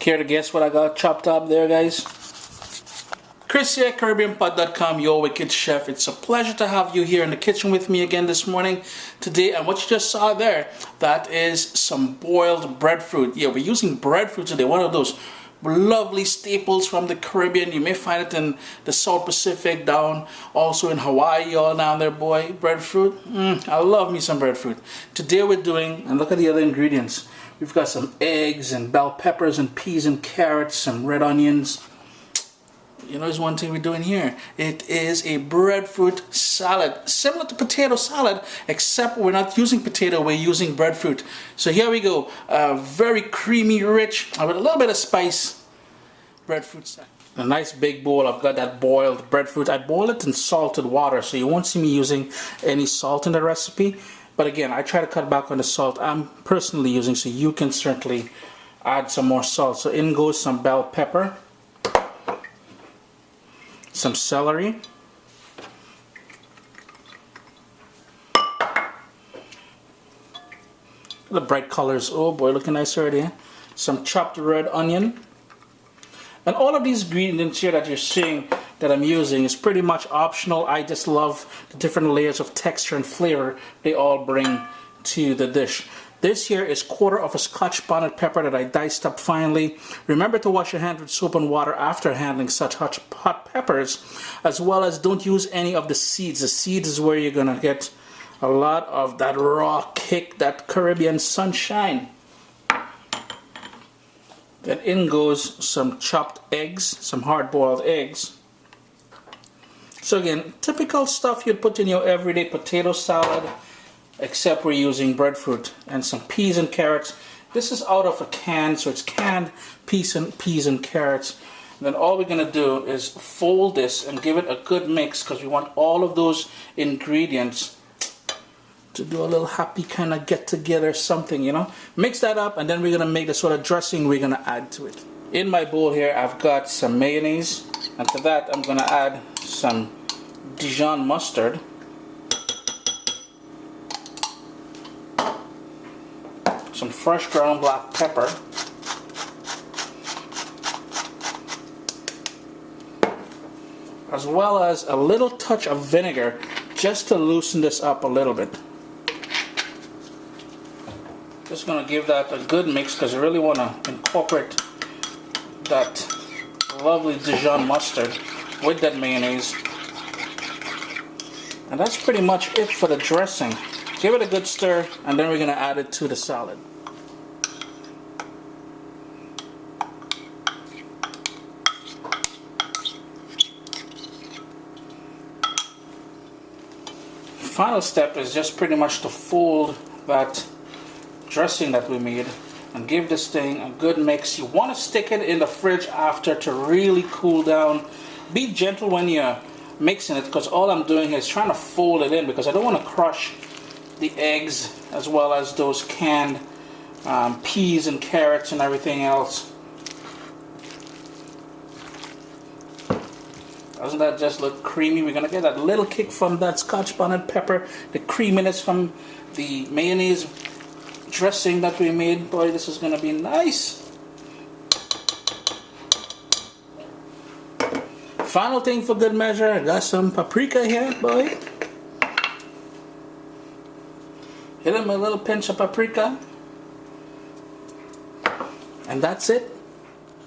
Care to guess what I got chopped up there, guys? Chris here, CaribbeanPot.com, your wicked chef. It's a pleasure to have you here in the kitchen with me again this morning, today. And what you just saw there, that is some boiled breadfruit. Yeah, we're using breadfruit today, one of those lovely staples from the Caribbean. You may find it in the South Pacific, down also in Hawaii, all down there, boy. Breadfruit, I love me some breadfruit. Today we're doing, and look at the other ingredients. We've got some eggs and bell peppers and peas and carrots, some red onions. You know, there's one thing we're doing here. It is a breadfruit salad, similar to potato salad, except we're not using potato, we're using breadfruit. So here we go, very creamy, rich, with a little bit of spice, breadfruit salad. A nice big bowl, I've got that boiled breadfruit. I boil it in salted water, so you won't see me using any salt in the recipe. But again, I try to cut back on the salt I'm personally using, so you can certainly add some more salt. So in goes some bell pepper, some celery, the bright colors, oh boy, looking nice already, eh? Some chopped red onion. And all of these ingredients here that you're seeing that I'm using is pretty much optional. I just love the different layers of texture and flavor they all bring to the dish. This here is 1/4 of a Scotch bonnet pepper that I diced up finely. Remember to wash your hands with soap and water after handling such hot peppers, as well as don't use any of the seeds. The seeds is where you're gonna get a lot of that raw kick, that Caribbean sunshine. Then in goes some chopped eggs, some hard-boiled eggs. So again, typical stuff you'd put in your everyday potato salad, except we're using breadfruit, and some peas and carrots. This is out of a can, so it's canned peas and carrots. And then all we're gonna do is fold this and give it a good mix, because we want all of those ingredients to do a little happy kind of get together something, you know. Mix that up, and then we're gonna make the sort of dressing we're gonna add to it. In my bowl here, I've got some mayonnaise, and to that I'm gonna add some Dijon mustard, some fresh ground black pepper, as well as a little touch of vinegar, just to loosen this up a little bit. Just going to give that a good mix, because I really want to incorporate that lovely Dijon mustard with that mayonnaise. And that's pretty much it for the dressing. Give it a good stir, and then we're going to add it to the salad. Final step is just pretty much to fold that dressing that we made and give this thing a good mix. You want to stick it in the fridge after to really cool down. Be gentle when you're mixing it, because all I'm doing is trying to fold it in, because I don't want to crush the eggs as well as those canned peas and carrots and everything else. Doesn't that just look creamy? We're gonna get that little kick from that Scotch bonnet pepper, the creaminess from the mayonnaise dressing that we made. Boy, this is gonna be nice. Final thing for good measure, I got some paprika here, boy. Hit him a little pinch of paprika, and that's it.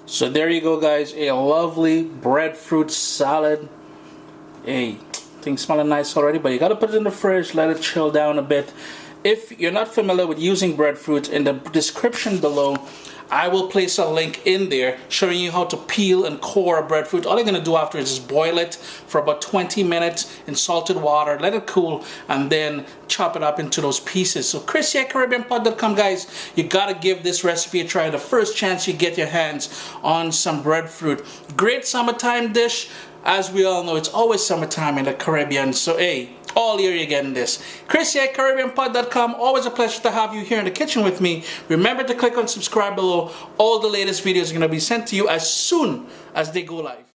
So there you go, guys, a lovely breadfruit salad. Hey, things smelling nice already, but you gotta put it in the fridge, let it chill down a bit. If you're not familiar with using breadfruit, in the description below I will place a link in there showing you how to peel and core a breadfruit. All you're going to do after is just boil it for about 20 minutes in salted water, let it cool, and then chop it up into those pieces. So Chris here, CaribbeanPot.com, guys, you got to give this recipe a try the first chance you get your hands on some breadfruit. Great summertime dish. As we all know, it's always summertime in the Caribbean, so hey, all year you're getting this. Chris here, CaribbeanPot.com. Always a pleasure to have you here in the kitchen with me. Remember to click on subscribe below. All the latest videos are going to be sent to you as soon as they go live.